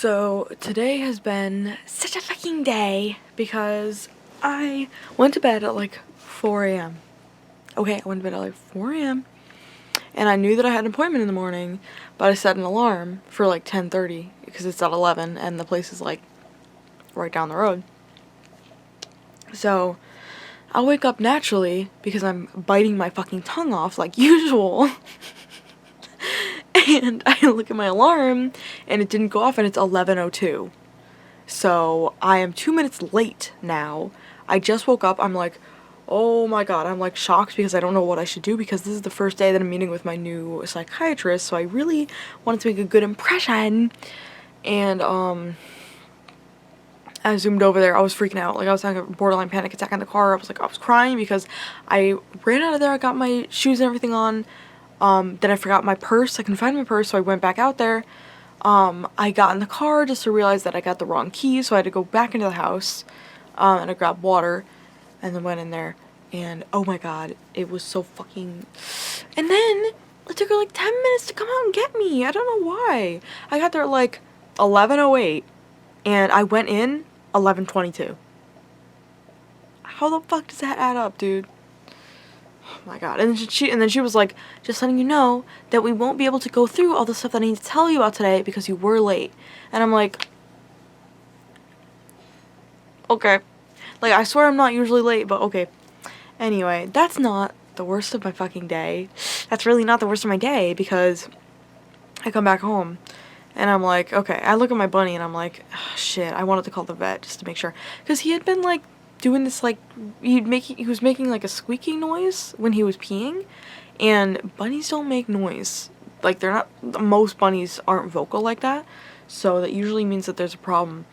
So today has been such a fucking day because I went to bed at like 4 a.m. Okay, I went to bed at like 4 a.m. and I knew that I had an appointment in the morning, but I set an alarm for like 10:30 because it's at 11 and the place is like right down the road. So I'll wake up naturally because I'm biting my fucking tongue off like usual. And I look at my alarm and it didn't go off and it's 11:02. So I am 2 minutes late now. I just woke up. I'm like, oh my god. I'm like shocked because I don't know what I should do because this is the first day that I'm meeting with my new psychiatrist. So I really wanted to make a good impression. And I zoomed over there. I was freaking out. Like I was having a borderline panic attack in the car. I was crying because I ran out of there. I got my shoes and everything on. Then I forgot my purse. I couldn't find my purse, so I went back out there. I got in the car just to realize that I got the wrong key, so I had to go back into the house, and I grabbed water, and then went in there, and oh my god, it was so fucking... And then, it took her like 10 minutes to come out and get me. I don't know why. I got there at like 11:08, and I went in 11:22. How the fuck does that add up, dude? Oh my god. And then she was like, just letting you know that we won't be able to go through all the stuff that I need to tell you about today because you were late. And I'm like, okay. Like, I swear I'm not usually late, but okay. Anyway, that's not the worst of my fucking day. That's really not the worst of my day because I come back home and I'm like, okay. I look at my bunny and I'm like, oh, shit, I wanted to call the vet just to make sure. Because he had been like, doing this like he was making like a squeaking noise when he was peeing, and bunnies don't make noise. Like they're not, most bunnies aren't vocal like that, so that usually means that there's a problem.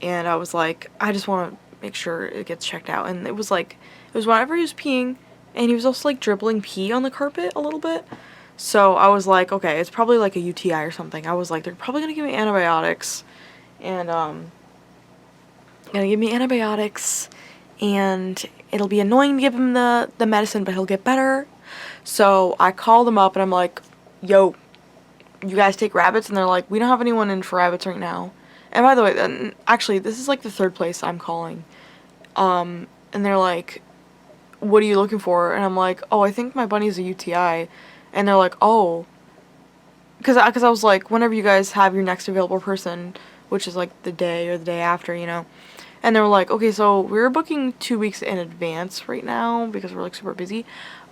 And I was like, I just want to make sure it gets checked out. And it was whenever he was peeing, and he was also like dribbling pee on the carpet a little bit. So I was like, okay, it's probably like a UTI or something. I was like, they're probably gonna give me antibiotics, and gonna give me antibiotics, and it'll be annoying to give him the medicine, but he'll get better. So I called them up and I'm like, yo, you guys take rabbits? And they're like, we don't have anyone in for rabbits right now. And by the way, actually, this is like the third place I'm calling. And they're like, what are you looking for? And I'm like, oh, I think my bunny's a UTI. And they're like, oh, because I was like, whenever you guys have your next available person, which is like the day or the day after, you know. And they were like, okay, so we're booking 2 weeks in advance right now because we're like super busy.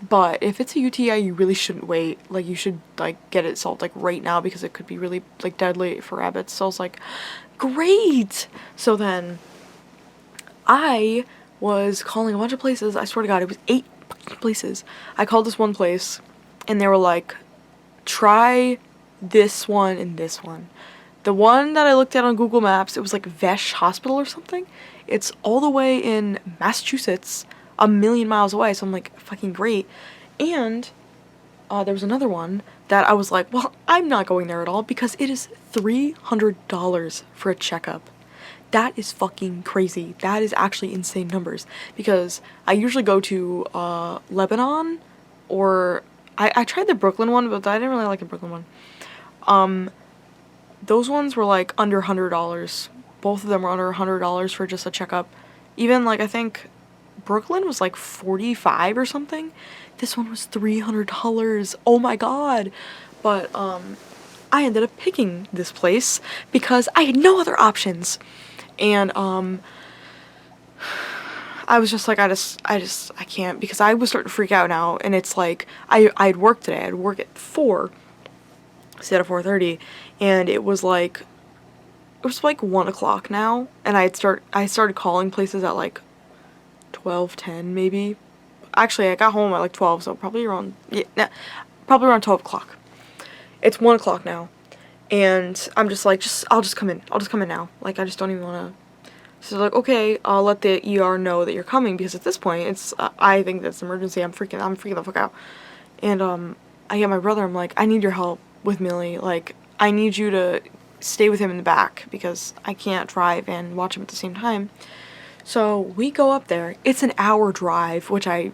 But if it's a UTI, you really shouldn't wait. Like you should like get it solved like right now because it could be really like deadly for rabbits. So I was like, great. So then I was calling a bunch of places. I swear to God, it was 8 places. I called this one place and they were like, try this one and this one. The one that I looked at on Google Maps, it was like Vesh Hospital or something. It's all the way in Massachusetts, a million miles away. So I'm like, fucking great. And there was another one that I was like, well, I'm not going there at all because it is $300 for a checkup. That is fucking crazy. That is actually insane numbers because I usually go to Lebanon, or I tried the Brooklyn one, but I didn't really like the Brooklyn one. Those ones were like under $100. Both of them were under $100 for just a checkup. Even like I think Brooklyn was like $45 or something. This one was $300. Oh my god. But I ended up picking this place because I had no other options. And I was just like, I can't, because I was starting to freak out now. And it's like I'd work today. I'd work at 4 instead of 4:30, and it was like 1 o'clock now, and I started calling places at like 12:10 maybe. Actually, I got home at like 12, so probably around 12 o'clock. It's 1 o'clock now, and I'm just like, I'll just come in now. Like I just don't even want to. So like, okay, I'll let the ER know that you're coming because at this point it's I think that's an emergency. I'm freaking the fuck out. And I get my brother. I'm like, I need your help with Millie. Like, I need you to stay with him in the back because I can't drive and watch him at the same time. So we go up there. It's an hour drive, which I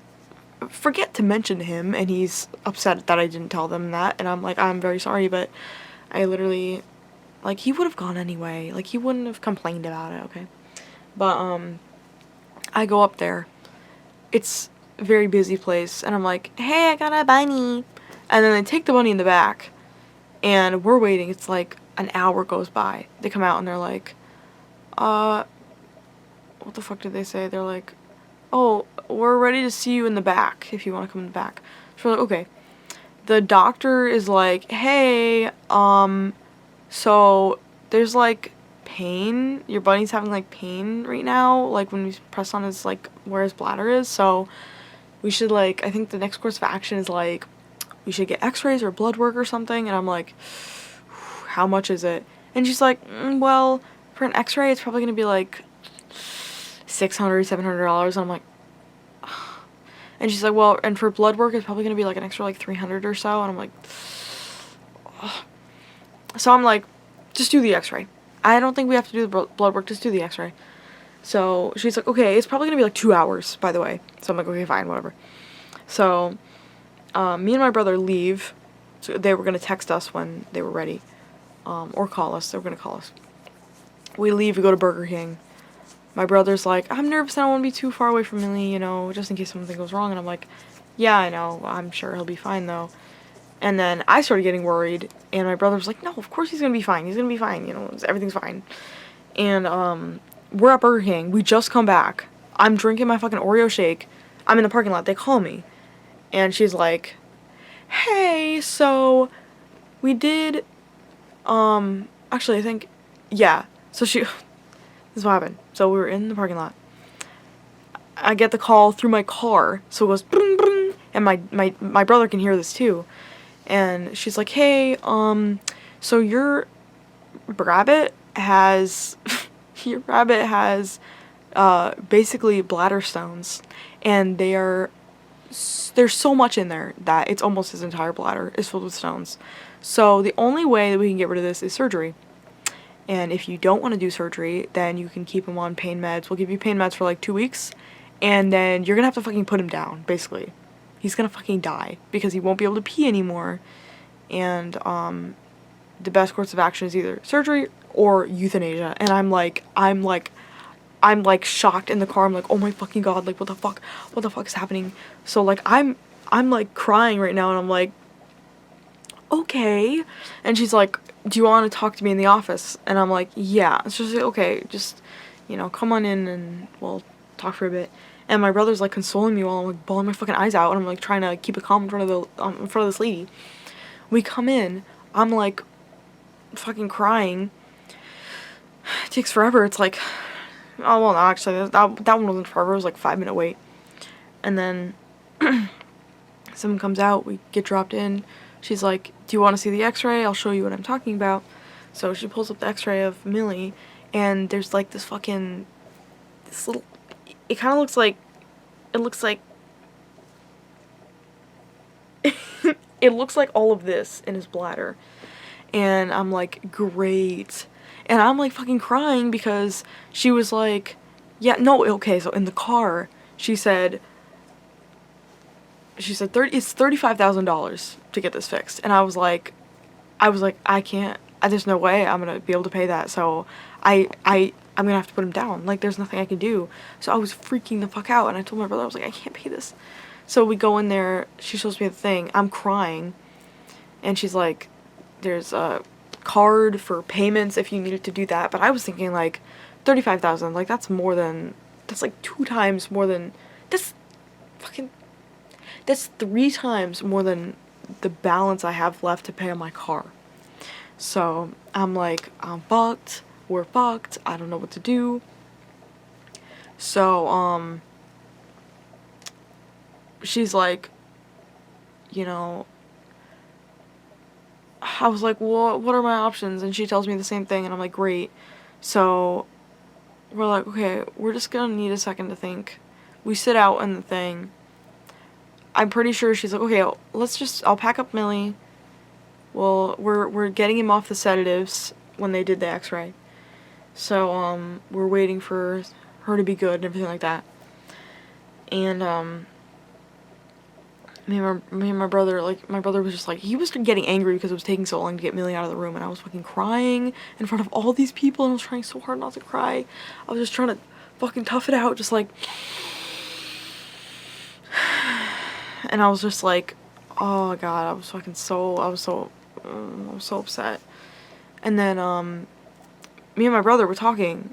forget to mention to him, and he's upset that I didn't tell them that. And I'm like, I'm very sorry, but I literally Like, he would have gone anyway. Like, he wouldn't have complained about it, okay? But, I go up there. It's a very busy place, and I'm like, hey, I got a bunny. And then they take the bunny in the back, and we're waiting. It's like an hour goes by. They come out, and they're like, what the fuck did they say? They're like, oh, we're ready to see you in the back, if you want to come in the back. So we're like, okay. The doctor is like, hey, so there's, like, pain. Your bunny's having, like, pain right now, like, when we press on his, like, where his bladder is, so we should, like, I think the next course of action is, like, we should get x-rays or blood work or something. And I'm like, how much is it? And she's like, well, for an x-ray, it's probably gonna be, like, $600-$700. And I'm like, and she's like, well, and for blood work, it's probably gonna be, like, an extra, like, $300 or so. And I'm like, ugh. So I'm like, just do the x-ray. I don't think we have to do the blood work, just do the x-ray. So she's like, okay, it's probably gonna be like 2 hours, by the way. So I'm like, okay, fine, whatever. So me and my brother leave. So they were gonna text us when they were ready, or call us. They were gonna call us. We leave, we go to Burger King. My brother's like, I'm nervous, I don't want to be too far away from Millie, you know, just in case something goes wrong. And I'm like, yeah, I know, I'm sure he'll be fine though. And then I started getting worried, and my brother was like, no, of course he's gonna be fine. He's gonna be fine, you know, everything's fine. And we're at Burger King. We just come back. I'm drinking my fucking Oreo shake. I'm in the parking lot. They call me. And she's like, hey, so we did, actually, I think, yeah. So this is what happened. So we were in the parking lot. I get the call through my car. So it goes, bring, bring, and my brother can hear this too. And she's like, hey, so your rabbit has, basically bladder stones, and there's so much in there that it's almost his entire bladder is filled with stones. So the only way that we can get rid of this is surgery. And if you don't want to do surgery, then you can keep him on pain meds. We'll give you pain meds for like 2 weeks, and then you're gonna have to fucking put him down, basically. He's gonna fucking die because he won't be able to pee anymore. And the best course of action is either surgery or euthanasia. And I'm like shocked in the car. I'm like, oh my fucking god, like what the fuck is happening? So like I'm like crying right now, and I'm like, okay. And she's like, do you want to talk to me in the office? And I'm like, yeah. So she's like, okay, just, you know, come on in and we'll talk for a bit. And my brother's like consoling me while I'm like bawling my fucking eyes out, and I'm like trying to keep it calm in front of this lady. We come in, I'm like fucking crying. It takes forever. It's like, oh well, no, actually that one wasn't forever. It was like 5-minute wait. And then someone comes out, we get dropped in. She's like, do you want to see the x-ray? I'll show you what I'm talking about. So she pulls up the x-ray of Millie, and there's like this little, it kind of looks like, it looks like all of this in his bladder. And I'm like, great. And I'm like fucking crying because she was like, yeah, no, okay, so in the car, she said it's $35,000 to get this fixed. And I was like, I can't, there's no way I'm gonna be able to pay that. So I'm gonna have to put him down. Like, there's nothing I can do. So I was freaking the fuck out, and I told my brother, I was like, I can't pay this. So we go in there, she shows me the thing, I'm crying, and she's like, there's a card for payments if you needed to do that. But I was thinking like $35,000, like that's like 2 times more than, that's 3 times more than the balance I have left to pay on my car. So I'm like, I'm fucked, we're fucked, I don't know what to do. So she's like, you know, I was like, well, what are my options? And she tells me the same thing, and I'm like, great. So we're like, okay, we're just gonna need a second to think. We sit out in the thing. I'm pretty sure she's like, okay, I'll pack up Millie. Well, we're getting him off the sedatives when they did the x-ray. So, we're waiting for her to be good and everything like that. And, me and my brother, like, my brother was just like, he was getting angry because it was taking so long to get Millie out of the room, and I was fucking crying in front of all these people, and I was trying so hard not to cry. I was just trying to fucking tough it out, just like, and I was just like, oh god, I was so upset. And then, me and my brother were talking,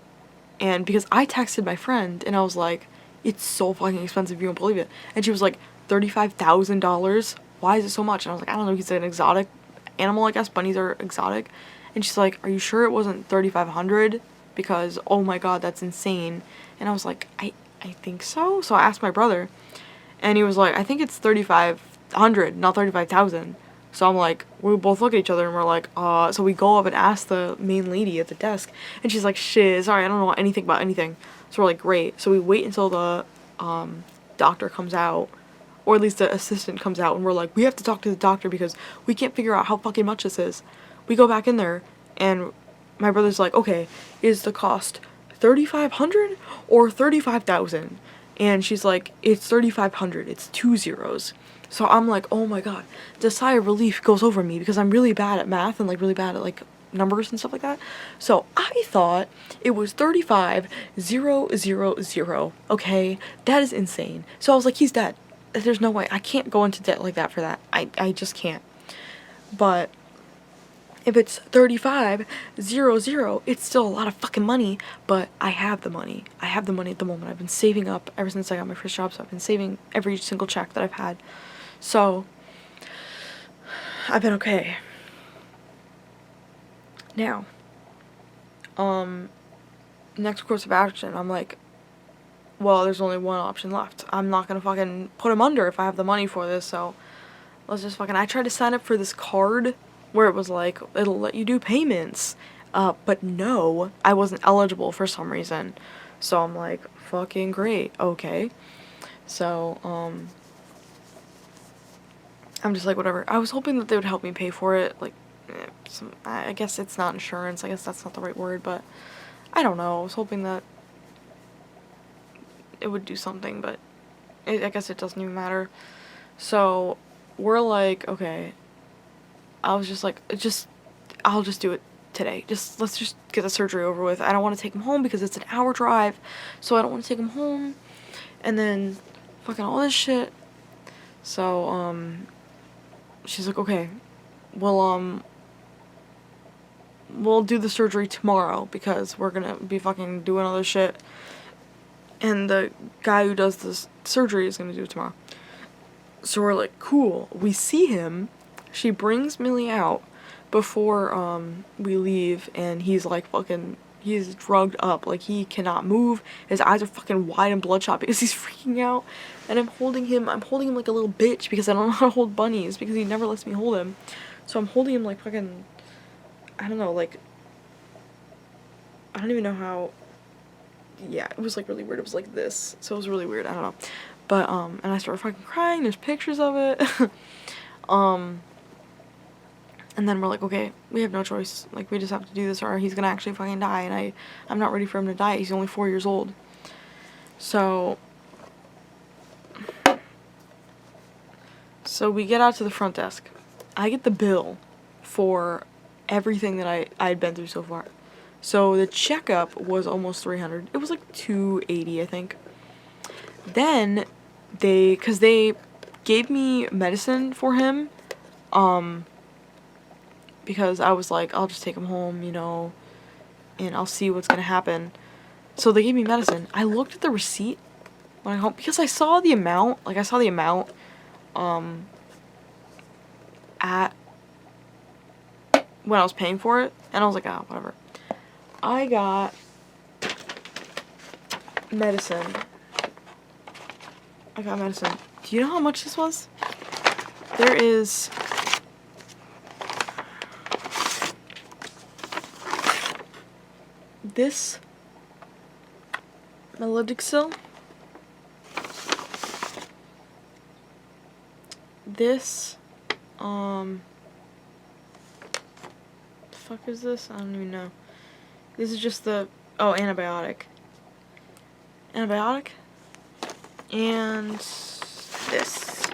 and because I texted my friend, and I was like, it's so fucking expensive, you won't believe it. And she was like, $35,000? Why is it so much? And I was like, I don't know, he's an exotic animal, I guess. Bunnies are exotic. And she's like, are you sure it wasn't $3,500? Because, oh my god, that's insane. And I was like, I think so. So I asked my brother, and he was like, I think it's 3,500, not 35,000. So I'm like, we both look at each other and we're like, so we go up and ask the main lady at the desk, and she's like, shit, sorry, I don't know anything about anything. So we're like, great. So we wait until the doctor comes out, or at least the assistant comes out, and we're like, we have to talk to the doctor because we can't figure out how fucking much this is. We go back in there, and my brother's like, okay, is the cost 3,500 or 35,000? And she's like, it's 3,500, it's 2 zeros. So I'm like, oh my god, the sigh of relief goes over me because I'm really bad at math and like really bad at like numbers and stuff like that. So I thought it was 35,000. Okay, that is insane. So I was like, he's dead. There's no way. I can't go into debt like that for that. I just can't. But if it's 35,000, it's still a lot of fucking money, but I have the money. I have the money at the moment. I've been saving up ever since I got my first job, so I've been saving every single check that I've had. So I've been okay. Now, next course of action, I'm like, well, there's only one option left. I'm not gonna fucking put him under if I have the money for this, so let's just fucking, I tried to sign up for this card where it was like, it'll let you do payments, but no, I wasn't eligible for some reason. So I'm like, fucking great, okay. So, I'm just like, whatever. I was hoping that they would help me pay for it, like, I guess it's not insurance, I guess that's not the right word, but I don't know, I was hoping that it would do something, but I guess it doesn't even matter. So we're like, okay, I was just like, I'll just do it today. Let's just get the surgery over with. I don't want to take him home because it's an hour drive, so I don't want to take him home and then fucking all this shit. So she's like, okay, we'll do the surgery tomorrow because we're gonna be fucking doing all this shit, and the guy who does this surgery is gonna do it tomorrow. So we're like, cool. We see him. She brings Millie out before we leave, and he's like fucking, he's drugged up, like he cannot move. His eyes are fucking wide and bloodshot because he's freaking out. And I'm holding him like a little bitch because I don't know how to hold bunnies because he never lets me hold him. So I'm holding him like fucking, I don't know, like, I don't even know how, yeah, it was like really weird. It was like this, so it was really weird, I don't know. But and I started fucking crying. There's pictures of it. And then we're like, okay, we have no choice, like we just have to do this or he's gonna actually fucking die, and I'm not ready for him to die. He's only 4 years old. So we get out to the front desk. I get the bill for everything that I'd been through so far. So the checkup was almost $300. It was like $280, I think. Then because they gave me medicine for him, because I was like, I'll just take him home, you know, and I'll see what's gonna happen. So they gave me medicine. I looked at the receipt when I home because I saw the amount, at when I was paying for it, and I was like, oh, whatever. I got medicine. Do you know how much this was? There is this Melodixil, this the fuck is this? I don't even know. This is just the antibiotic, and this.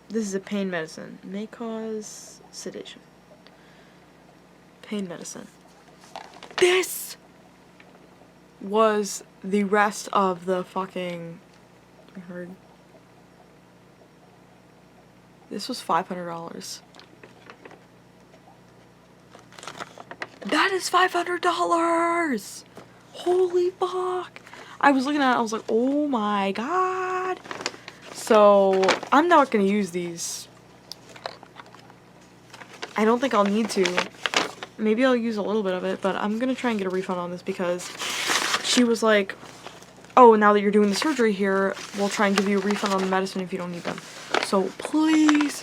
This is a pain medicine. May cause sedation. Pain medicine. This was the rest of the fucking... I heard. This was $500. That is $500! Holy fuck! I was looking at it, I was like, oh my god. So, I'm not gonna use these. I don't think I'll need to. Maybe I'll use a little bit of it, but I'm gonna try and get a refund on this because she was like, oh, now that you're doing the surgery here, we'll try and give you a refund on the medicine if you don't need them. So, please,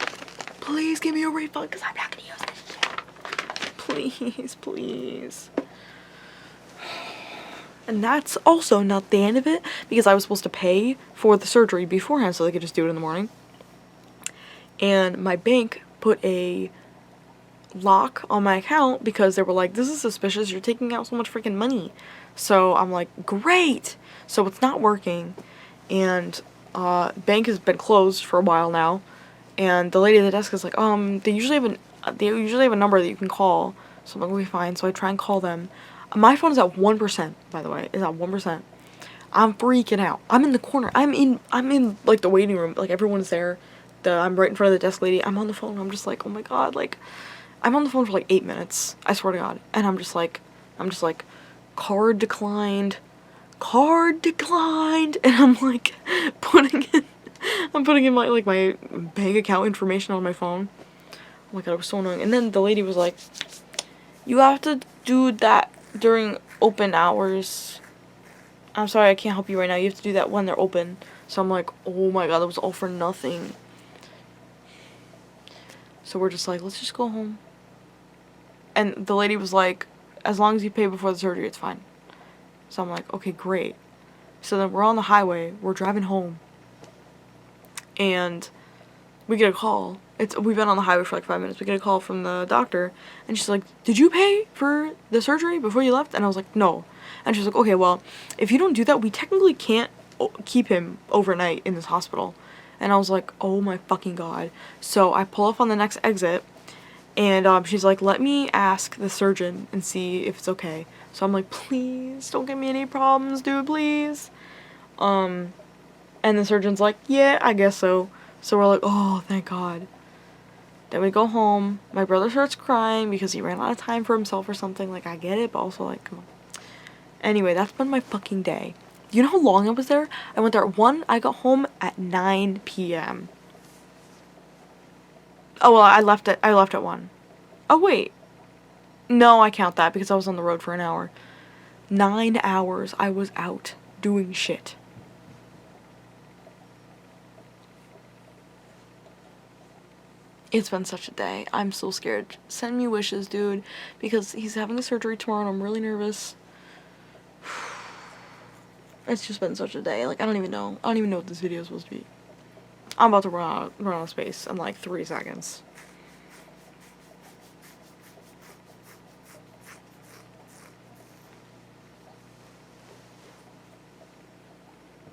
please give me a refund because I'm not gonna use this shit. Please, please. And that's also not the end of it, because I was supposed to pay for the surgery beforehand so they could just do it in the morning. And my bank put a lock on my account because they were like, this is suspicious, you're taking out so much freaking money. So I'm like, great! So it's not working, and bank has been closed for a while now, and the lady at the desk is like, they usually have a number that you can call. So I'm like, okay, fine. So I try and call them. My phone is at 1%, by the way. It's at 1%. I'm freaking out. I'm in the corner. I'm in like the waiting room. Like everyone's there. I'm right in front of the desk lady. I'm on the phone. I'm just like, oh my god, like I'm on the phone for like 8 minutes. I swear to god. And I'm just like card declined. Card declined. And I'm like putting in my bank account information on my phone. Oh my god, it was so annoying. And then the lady was like, you have to do that during open hours. I'm sorry, I can't help you right now. You have to do that when they're open. So I'm like, oh my god, that was all for nothing. So we're just like, let's just go home. And the lady was like, as long as you pay before the surgery, it's fine. So I'm like, okay, great. So then we're on the highway. We're driving home. And we get a call. We've been on the highway for like 5 minutes. We get a call from the doctor, and she's like, did you pay for the surgery before you left? And I was like, no. And she's like, okay, well, if you don't do that, we technically can't keep him overnight in this hospital. And I was like, oh my fucking god. So I pull up on the next exit, and she's like, let me ask the surgeon and see if it's okay. So I'm like, please don't give me any problems, dude, please. And the surgeon's like, yeah, I guess so. So we're like, oh, thank god. Then we go home. My brother starts crying because he ran out of time for himself or something. Like, I get it, but also, like, come on. Anyway, that's been my fucking day. You know how long I was there? I went there at 1. I got home at 9 p.m. Oh, well, I left at 1. Oh, wait. No, I count that because I was on the road for an hour. 9 hours I was out doing shit. It's been such a day. I'm so scared. Send me wishes, dude, because he's having a surgery tomorrow and I'm really nervous. It's just been such a day. Like, I don't even know what this video is supposed to be. I'm about to run out of space in like 3 seconds.